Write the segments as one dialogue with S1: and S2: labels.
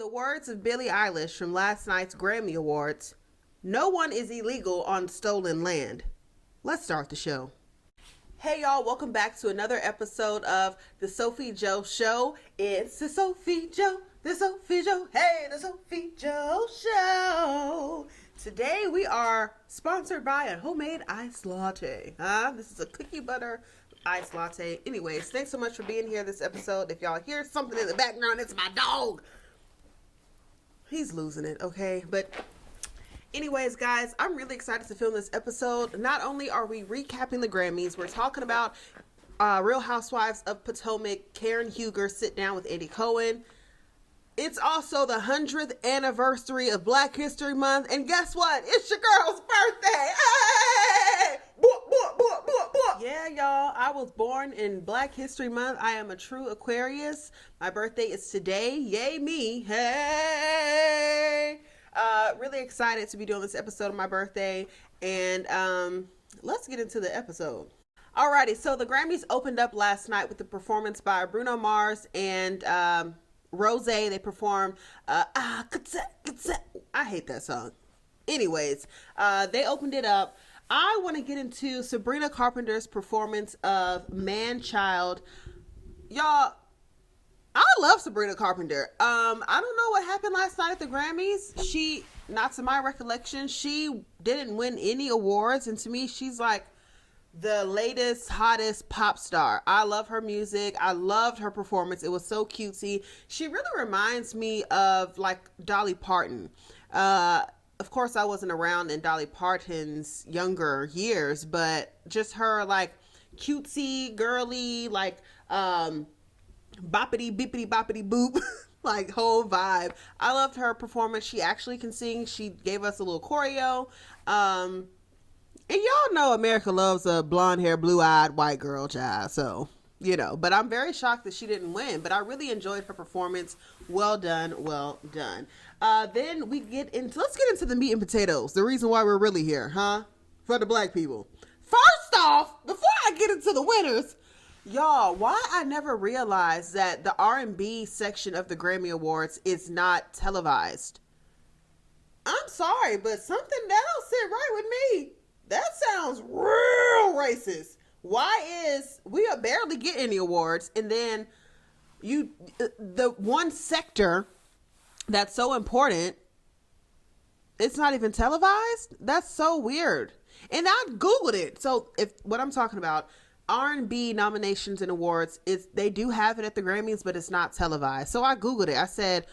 S1: the words of Billie Eilish from last night's Grammy Awards, no one is illegal on stolen land. Let's start the show. Hey y'all, welcome back to another episode of the SOPHIEJO Show. It's the SOPHIEJO, hey, the SOPHIEJO Show. Today we are sponsored by a homemade iced latte. This is a cookie butter iced latte. Anyways, thanks so much for being here this episode. If y'all hear something in the background, it's my dog. He's losing it, okay? But anyways, guys, I'm really excited to film this episode. Not only are we recapping the Grammys, we're talking about Real Housewives of Potomac, Karen HUGER sit down with Andy Cohen. It's also the 100th anniversary of Black History Month. And guess what? It's your girl's birthday. Hey! Yeah, y'all. I was born in Black History Month. I am a true Aquarius. My birthday is today. Yay me. Hey! Really excited to be doing this episode on my birthday. And let's get into the episode. Alrighty, so the Grammys opened up last night with the performance by Bruno Mars and Rose. They performed I hate that song. Anyways, they opened it up. I want to get into Sabrina Carpenter's performance of Man Child. Y'all, I love Sabrina Carpenter. I don't know what happened last night at the Grammys. She, not to my recollection, she didn't win any awards, and to me she's like the latest, hottest pop star. I love her music. I loved her performance. It was so cutesy. She really reminds me of like Dolly Parton. Of course, I wasn't around in Dolly Parton's younger years, but just her like cutesy, girly, like boppity bippity boppity boop like whole vibe. I loved her performance. She actually can sing. She gave us a little choreo. And y'all know America loves a blonde hair, blue eyed white girl child. So, you know, but I'm very shocked that she didn't win, but I really enjoyed her performance. Well done. Well done. Then let's get into the meat and potatoes. The reason why we're really here, for the black people. First off, before I get into the winners, y'all, why I never realized that the R&B section of the Grammy Awards is not televised. I'm sorry, but something that don't sit right with me. That sounds real racist. Why is we are barely getting any awards, and then the one sector that's so important, it's not even televised? That's so weird. And I Googled it. So if what I'm talking about, R&B nominations and awards, they do have it at the Grammys, but it's not televised. So I Googled it. I said,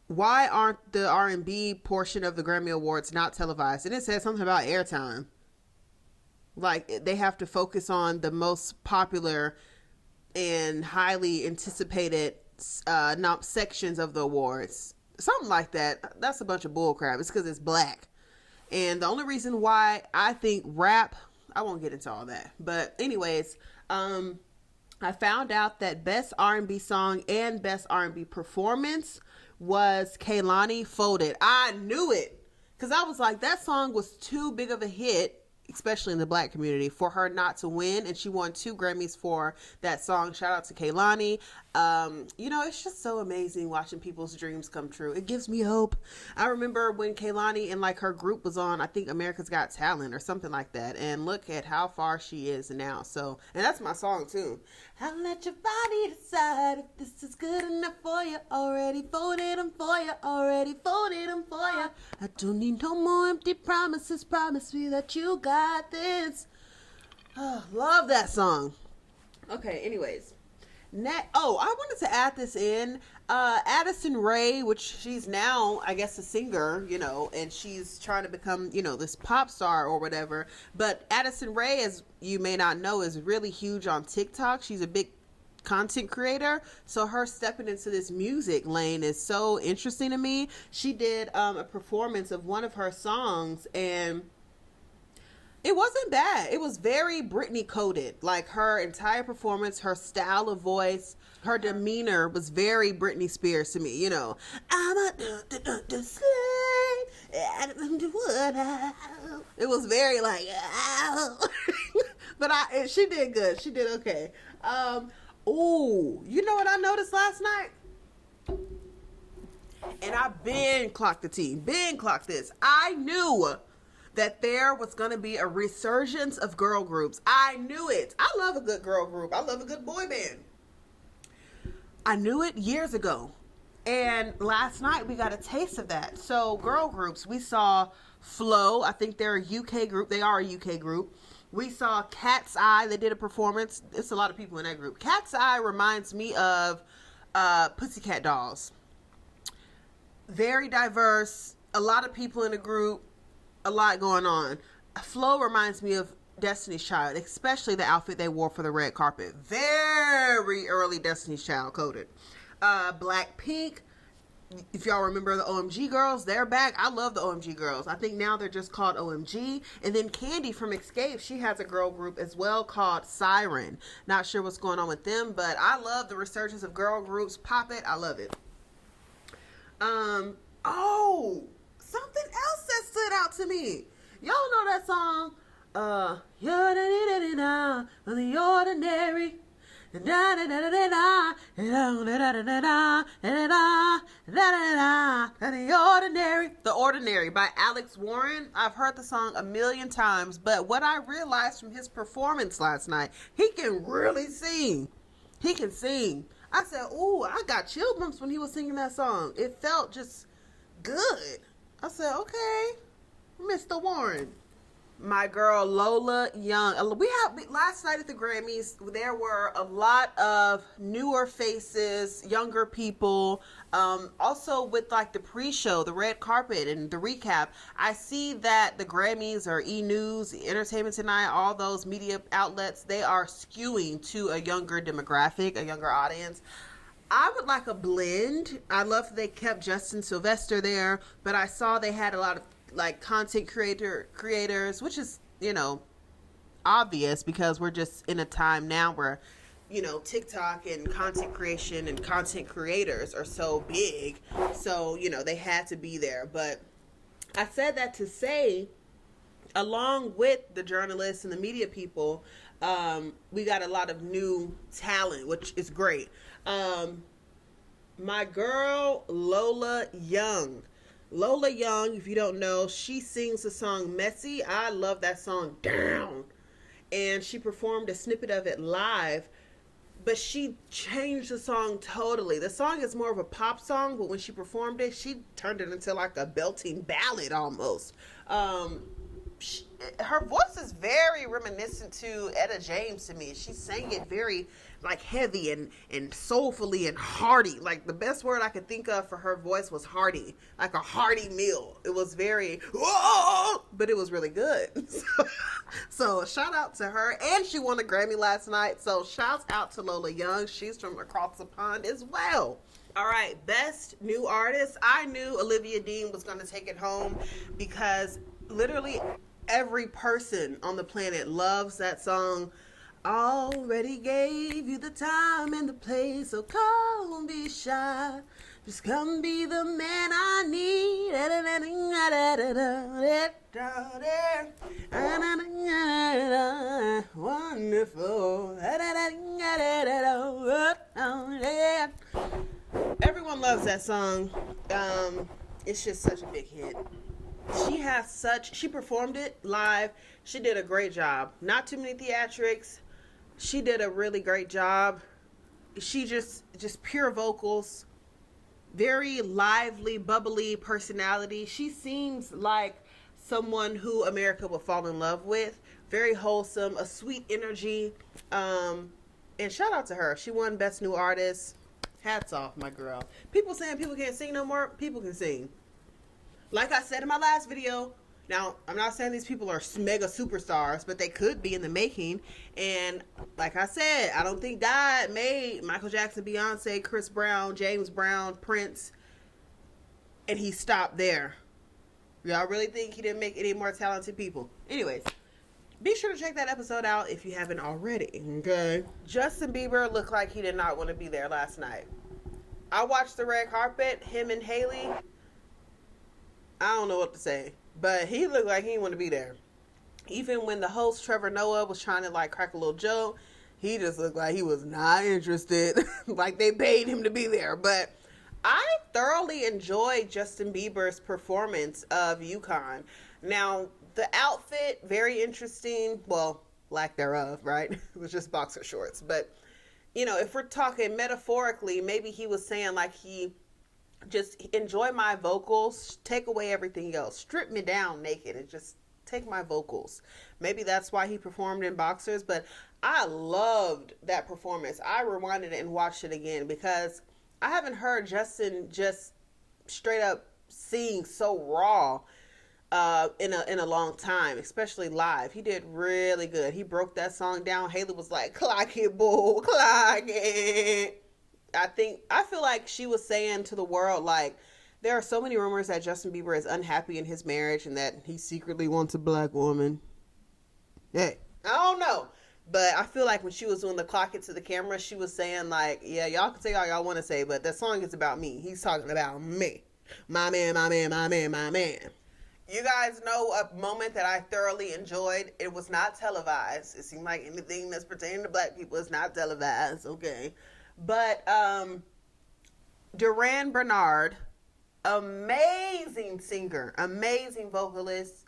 S1: why aren't the R&B portion of the Grammy Awards not televised? And it said something about airtime. Like they have to focus on the most popular and highly anticipated sections of the awards. Something like that. That's a bunch of bullcrap. It's because it's black. And the only reason why I think rap, I won't get into all that. But anyways, I found out that Best R&B Song and Best R&B Performance was Kehlani Folded. I knew it. Because I was like, that song was too big of a hit, especially in the black community, for her not to win. And she won 2 Grammys for that song. Shout out to Kehlani. You know, it's just so amazing watching people's dreams come true. It gives me hope. I remember when Kehlani and like her group was on, I think America's Got Talent or something like that. And look at how far she is now. So, and that's my song too. I'll let your body decide if this is good enough for you. Already folded them for you. Already folded them for you. I don't need no more empty promises. Promise me that you got this. Oh, love that song. Okay, anyways. I wanted to add this in. Addison Rae, which she's now, I guess, a singer, you know, and she's trying to become, you know, this pop star or whatever. But Addison Rae, as you may not know, is really huge on TikTok. She's a big content creator. So her stepping into this music lane is so interesting to me. She did a performance of one of her songs, and it wasn't bad. It was very Britney coded. Like her entire performance, her style of voice, her demeanor was very Britney Spears to me. You know, I'm a slave. It was very like, but she did good. She did okay. You know what I noticed last night? been clocked the T, been clocked this. I knew that there was going to be a resurgence of girl groups. I knew it. I love a good girl group. I love a good boy band. I knew it years ago. And last night we got a taste of that. So girl groups, we saw Flow. I think they're a UK group. They are a UK group. We saw Cat's Eye. They did a performance. It's a lot of people in that group. Cat's Eye reminds me of Pussycat Dolls. Very diverse. A lot of people in the group. A lot going on. Flow reminds me of Destiny's Child, especially the outfit they wore for the red carpet. Very early Destiny's Child coded. Blackpink, if y'all remember the OMG girls, they're back. I love the OMG girls. I think now they're just called OMG. And then Candy from Escape, she has a girl group as well called Siren. Not sure what's going on with them, but I love the resurgence of girl groups. Pop it, I love it. Oh, something else that stood out to me. Y'all know that song? You're the ordinary. The Ordinary by Alex Warren. I've heard the song a million times, but what I realized from his performance last night, he can really sing. He can sing. I said, ooh, I got chill bumps when he was singing that song. It felt just good. I said, okay, Mr. Warren. My girl Lola Young. Last night at the Grammys, there were a lot of newer faces, younger people. Also with like the pre-show, the red carpet and the recap, I see that the Grammys or E! News, Entertainment Tonight, all those media outlets, they are skewing to a younger demographic, a younger audience. I would like a blend. I love that they kept Justin Sylvester there, but I saw they had a lot of like content creators, which is, obvious because we're just in a time now where, TikTok and content creation and content creators are so big. So, they had to be there. But I said that to say, along with the journalists and the media people, we got a lot of new talent, which is great. My girl, Lola Young. Lola Young, if you don't know, she sings the song Messy. I love that song down. And she performed a snippet of it live, but she changed the song totally. The song is more of a pop song, but when she performed it, she turned it into like a belting ballad almost. Her voice is very reminiscent to Etta James to me. She sang it very like heavy and soulfully and hearty. Like the best word I could think of for her voice was hearty, like a hearty meal. It was very, but it was really good. So shout out to her. And she won a Grammy last night. So shout out to Lola Young. She's from across the pond as well. All right, best new artist. I knew Olivia Dean was going to take it home because literally every person on the planet loves that song. Already gave you the time and the place, so come be shy. Just come be the man I need. Wonderful. Everyone loves that song. It's just such a big hit. She performed it live. She did a great job. Not too many theatrics. She did a really great job. She just pure vocals, very lively, bubbly personality. She seems like someone who America would fall in love with. Very wholesome, a sweet energy. And shout out to her. She won Best New Artist. Hats off, my girl. People saying people can't sing no more. People can sing. Like I said in my last video, now, I'm not saying these people are mega superstars, but they could be in the making. And like I said, I don't think God made Michael Jackson, Beyonce, Chris Brown, James Brown, Prince, and he stopped there. Y'all really think he didn't make any more talented people? Anyways, be sure to check that episode out if you haven't already, okay? Justin Bieber looked like he did not want to be there last night. I watched the red carpet, him and Haley. I don't know what to say. But he looked like he didn't want to be there. Even when the host, Trevor Noah, was trying to like crack a little joke, he just looked like he was not interested. Like they paid him to be there. But I thoroughly enjoyed Justin Bieber's performance of Yukon. Now, the outfit, very interesting. Well, lack thereof, right? It was just boxer shorts. But, you know, if we're talking metaphorically, maybe he was saying like he just enjoy my vocals, take away everything else, strip me down naked and just take my vocals. Maybe that's why he performed in boxers, but I loved that performance. I rewinded it and watched it again because I haven't heard Justin just straight up sing so raw in a long time, especially live. He did really good. He broke that song down. Haley was like, "Clock it, bull, clock it." I feel like she was saying to the world, like, there are so many rumors that Justin Bieber is unhappy in his marriage and that he secretly wants a black woman. Hey, I don't know. But I feel like when she was doing the clock it to the camera, she was saying like, yeah, y'all can say all y'all want to say, but that song is about me. He's talking about me. My man, my man, my man, my man. You guys know a moment that I thoroughly enjoyed. It was not televised. It seemed like anything that's pertaining to black people is not televised. Okay. But Duran Bernard, amazing singer, amazing vocalist,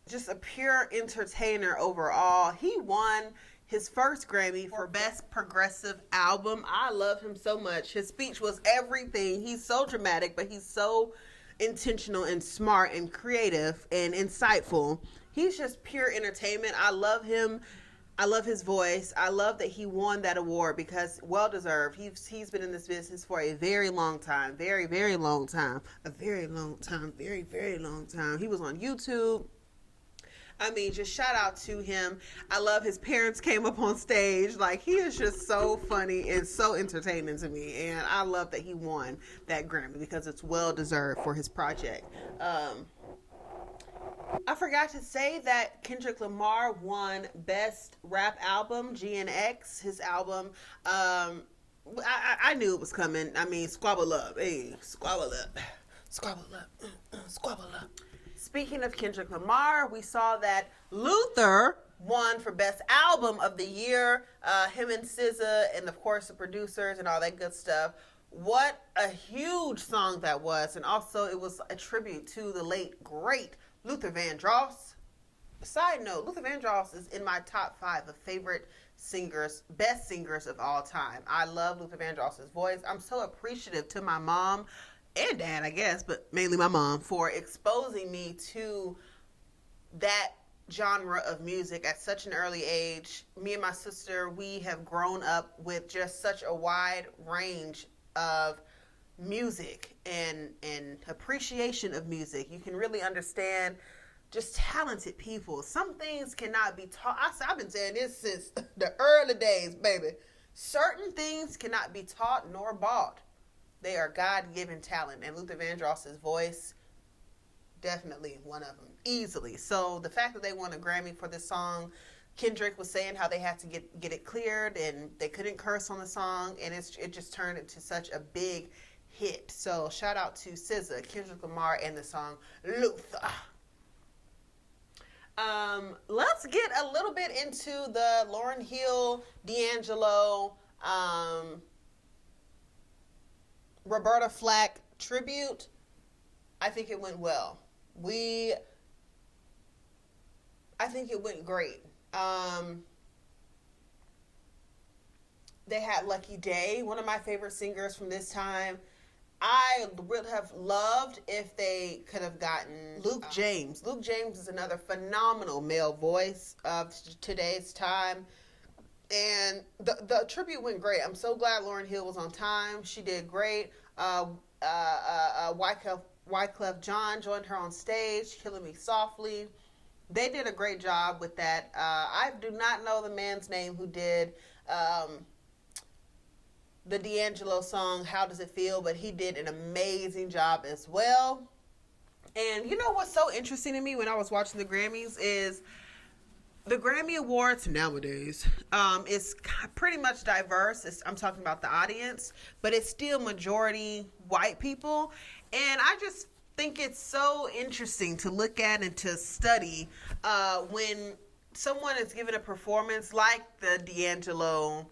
S1: just a pure entertainer overall. He won his first Grammy for Best Progressive Album. I love him so much. His speech was everything. He's so dramatic, but he's so intentional and smart and creative and insightful. He's just pure entertainment. I love him. I love his voice. I love that he won that award because well deserved. He's been in this business for a very long time. Very, very long time. A very long time. Very, very long time. He was on YouTube. I mean, just shout out to him. I love his parents came up on stage. Like, he is just so funny and so entertaining to me. And I love that he won that Grammy because it's well deserved for his project. I forgot to say that Kendrick Lamar won Best Rap Album, GNX, his album. I knew it was coming. I mean, squabble up. Hey, squabble up. Squabble up. Squabble up. Speaking of Kendrick Lamar, we saw that Luther won for Best Album of the Year. Him and SZA and, of course, the producers and all that good stuff. What a huge song that was. And also, it was a tribute to the late, great Luther Vandross. Side note, Luther Vandross is in my top 5 of favorite singers, best singers of all time. I love Luther Vandross's voice. I'm so appreciative to my mom and dad, I guess, but mainly my mom, for exposing me to that genre of music at such an early age. Me and my sister, we have grown up with just such a wide range of music and appreciation of music. You can really understand just talented people. Some things cannot be taught. I've been saying this since the early days, baby. Certain things cannot be taught nor bought. They are God-given talent, and Luther Vandross's voice, definitely one of them, easily. So the fact that they won a Grammy for this song, Kendrick was saying how they had to get it cleared, and they couldn't curse on the song, and it just turned into such a big hit. So shout out to SZA, Kendrick Lamar, and the song Luther. Let's get a little bit into the Lauryn Hill, D'Angelo, Roberta Flack tribute. I think it went well. I think it went great. They had Lucky Day, one of my favorite singers from this time. I would have loved if they could have gotten Luke James. Luke James is another phenomenal male voice of today's time. And the tribute went great. I'm so glad Lauryn Hill was on time. She did great. Wyclef Jean joined her on stage, Killing Me Softly. They did a great job with that. I do not know the man's name who did the D'Angelo song, How Does It Feel? But he did an amazing job as well. And you know what's so interesting to me when I was watching the Grammys is the Grammy Awards nowadays is pretty much diverse. I'm talking about the audience, but it's still majority white people. And I just think it's so interesting to look at and to study when someone is giving a performance like the D'Angelo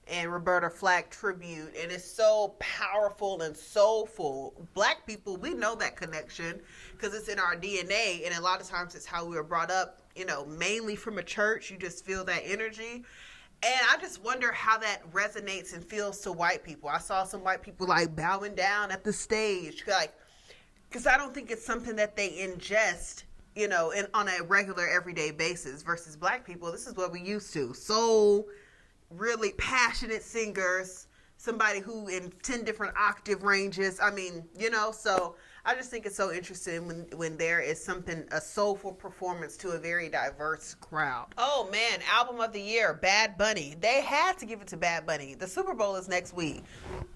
S1: and Roberta Flack tribute, and it's so powerful and soulful. Black people, we know that connection because it's in our DNA, and a lot of times it's how we were brought up, you know, mainly from a church. You just feel that energy. And I just wonder how that resonates and feels to white people. I saw some white people like bowing down at the stage, like, because I don't think it's something that they ingest, you know, on a regular everyday basis. Versus black people, this is what we used to. So really passionate singers, somebody who in 10 different octave ranges. I mean, you know, so I just think it's so interesting when there is a soulful performance to a very diverse crowd. Oh man, album of the year, Bad Bunny. They had to give it to Bad Bunny. The Super Bowl is next week.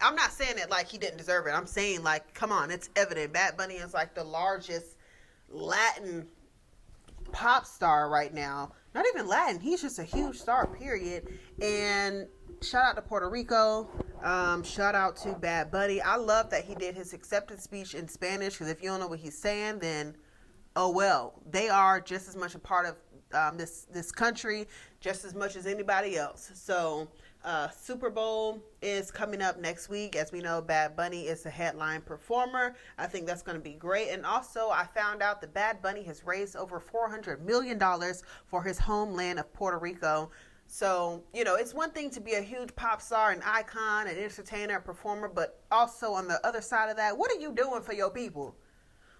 S1: I'm not saying it like he didn't deserve it. I'm saying, like, come on, it's evident. Bad Bunny is like the largest Latin pop star right now. Not even Latin, he's just a huge star, period. And shout out to Puerto Rico. Shout out to Bad Bunny. I love that he did his acceptance speech in Spanish, because if you don't know what he's saying, then oh well. They are just as much a part of this country, just as much as anybody else. So Super Bowl is coming up next week. As we know, Bad Bunny is the headline performer. I think that's going to be great. And also, I found out that Bad Bunny has raised over $400 million for his homeland of Puerto Rico. So, you know, it's one thing to be a huge pop star, an icon, an entertainer, a performer, but also on the other side of that, what are you doing for your people?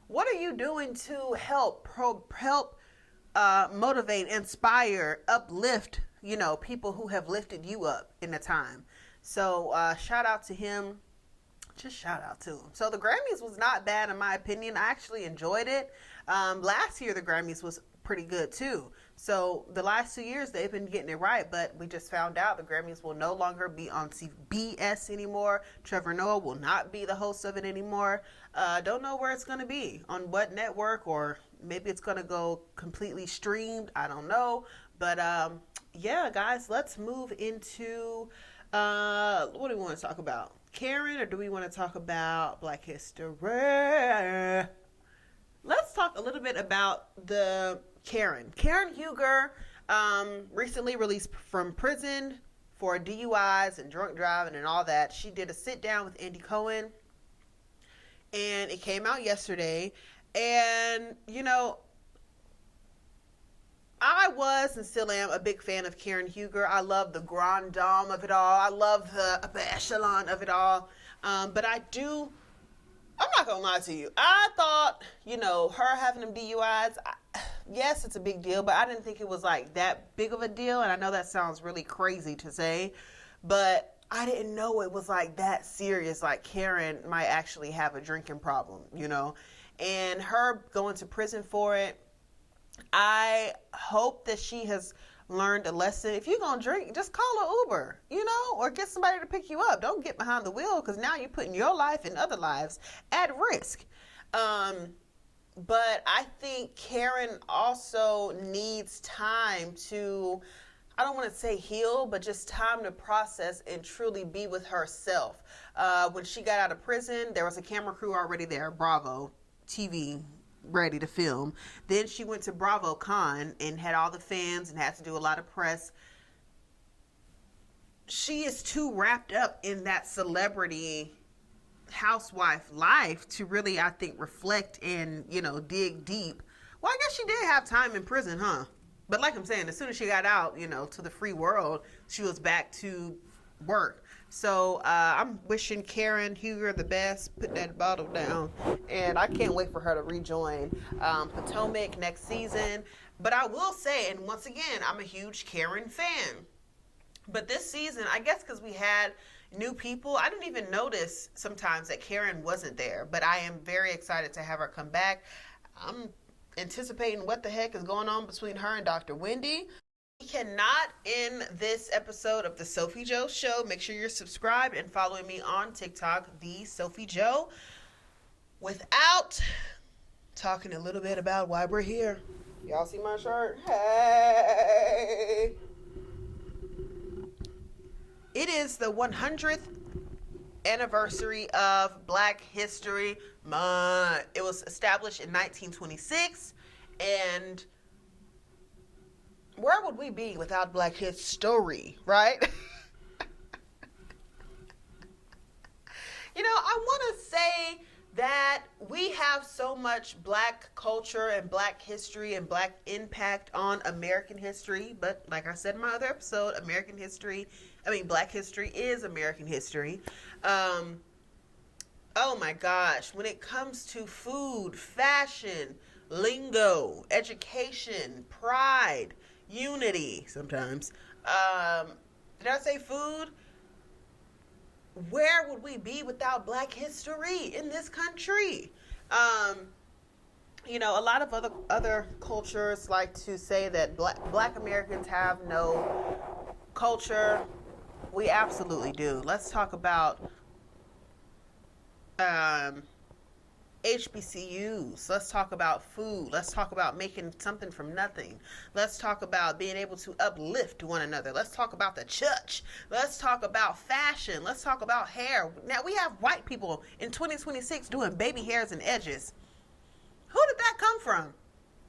S1: What are you doing to help motivate, inspire, uplift, you know, people who have lifted you up in the time? So shout out to him. Just shout out to him. So the Grammys was not bad in my opinion. I actually enjoyed it. Last year the Grammys was pretty good too. So the last 2 years they've been getting it right, but we just found out the Grammys will no longer be on CBS anymore. Trevor Noah will not be the host of it anymore. Don't know where it's going to be, on what network, or maybe it's going to go completely streamed. I don't know. But yeah, guys, let's move into what do we want to talk about? Karen, or do we want to talk about Black History? Let's talk a little bit about the Karen HUGER, recently released from prison for DUIs and drunk driving and all that. She did a sit down with Andy Cohen, and it came out yesterday. And, you know, I was and still am a big fan of Karen HUGER. I love the grand dame of it all. I love the upper echelon of it all. But I'm not going to lie to you. I thought, you know, her having them DUIs, yes, it's a big deal, but I didn't think it was like that big of a deal. And I know that sounds really crazy to say, but I didn't know it was like that serious. Like Karen might actually have a drinking problem, you know, and her going to prison for it. I hope that she has learned a lesson. If you're going to drink, just call an Uber, you know, or get somebody to pick you up. Don't get behind the wheel, because now you're putting your life and other lives at risk. But I think Karen also needs time to, I don't want to say heal, but just time to process and truly be with herself. When she got out of prison, there was a camera crew already there, Bravo TV, ready to film. Then she went to BravoCon and had all the fans and had to do a lot of press. She is too wrapped up in that celebrity housewife life to really, I think, reflect and, you know, dig deep. Well, I guess she did have time in prison, huh? But like I'm saying, as soon as she got out, you know, to the free world, she was back to work. So I'm wishing Karen HUGER the best. Put that bottle down. And I can't wait for her to rejoin Potomac next season. But I will say, and once again, I'm a huge Karen fan. But this season, I guess because we had new people, I didn't even notice sometimes that Karen wasn't there. But I am very excited to have her come back. I'm anticipating what the heck is going on between her and Dr. Wendy. We cannot end this episode of the SOPHIEJO Show. Make sure you're subscribed and following me on TikTok, the SOPHIEJO, without talking a little bit about why we're here. Y'all see my shirt? Hey! It is the 100th anniversary of Black History Month. It was established in 1926, and where would we be without Black history, right? I want to say that we have so much Black culture and Black history and Black impact on American history. But like I said in my other episode, Black history is American history. Oh my gosh, when it comes to food, fashion, lingo, education, pride, unity, sometimes. Did I say food? Where would we be without Black history in this country? A lot of other cultures like to say that Black Americans have no culture. We absolutely do. Let's talk about HBCUs. Let's talk about food. Let's talk about making something from nothing. Let's talk about being able to uplift one another. Let's talk about the church. Let's talk about fashion. Let's talk about hair. Now, we have white people in 2026 doing baby hairs and edges. Who did that come from?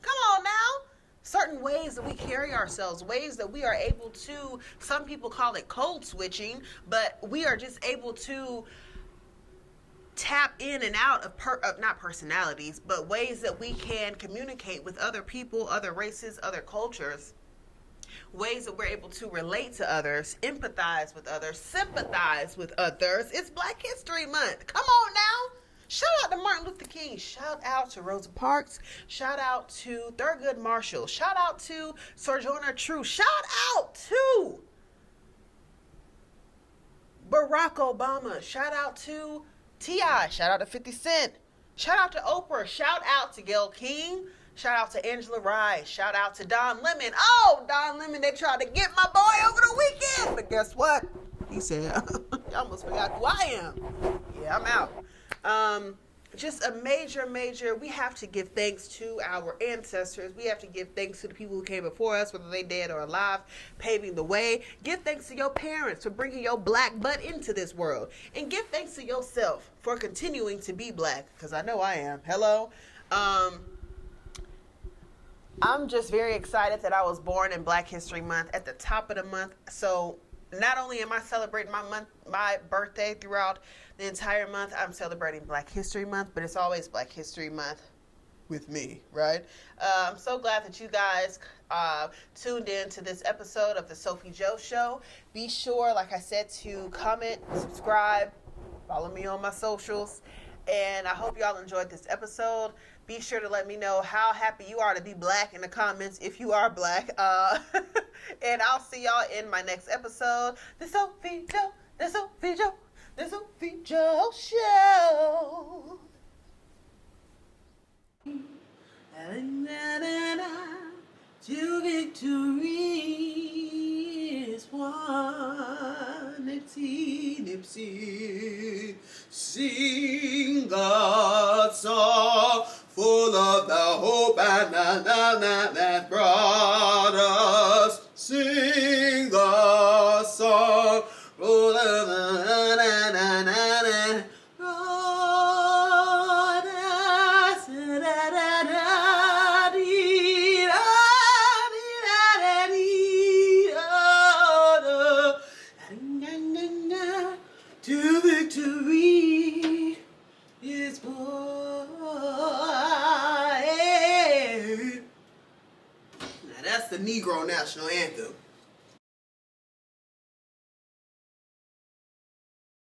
S1: Come on now. Certain ways that we carry ourselves, ways that we are able to, some people call it code switching, but we are just able to tap in and out of not personalities, but ways that we can communicate with other people, other races, other cultures, ways that we're able to relate to others, empathize with others, sympathize with others. It's Black History Month. Come on now. Shout out to Martin Luther King. Shout out to Rosa Parks. Shout out to Thurgood Marshall. Shout out to Sojourner Truth. Shout out to Barack Obama. Shout out to T.I. Shout out to 50 Cent. Shout out to Oprah. Shout out to Gayle King. Shout out to Angela Rye. Shout out to Don Lemon. Oh, Don Lemon, they tried to get my boy over the weekend. But guess what? He said, I almost forgot who I am. Yeah, I'm out. Just a major, we have to give thanks to our ancestors. We have to give thanks to the people who came before us, whether they dead or alive, paving the way. Give thanks to your parents for bringing your Black butt into this world. And give thanks to yourself for continuing to be Black, because I know I am. Hello. I'm just very excited that I was born in Black History Month at the top of the month. So not only am I celebrating my birthday throughout the entire month, I'm celebrating Black History Month, but it's always Black History Month with me, right? I'm so glad that you guys tuned in to this episode of the SOPHIEJO Show. Be sure, like I said, to comment, subscribe, follow me on my socials, and I hope y'all enjoyed this episode. Be sure to let me know how happy you are to be Black in the comments if you are Black. And I'll see y'all in my next episode. The SOPHIEJO, the SOPHIEJO, the SOPHIEJO Show. To victory is one. Nipsey, sing a song full of the hope and that brought us. Sing a song full of the to victory is born. Now that's the Negro National Anthem.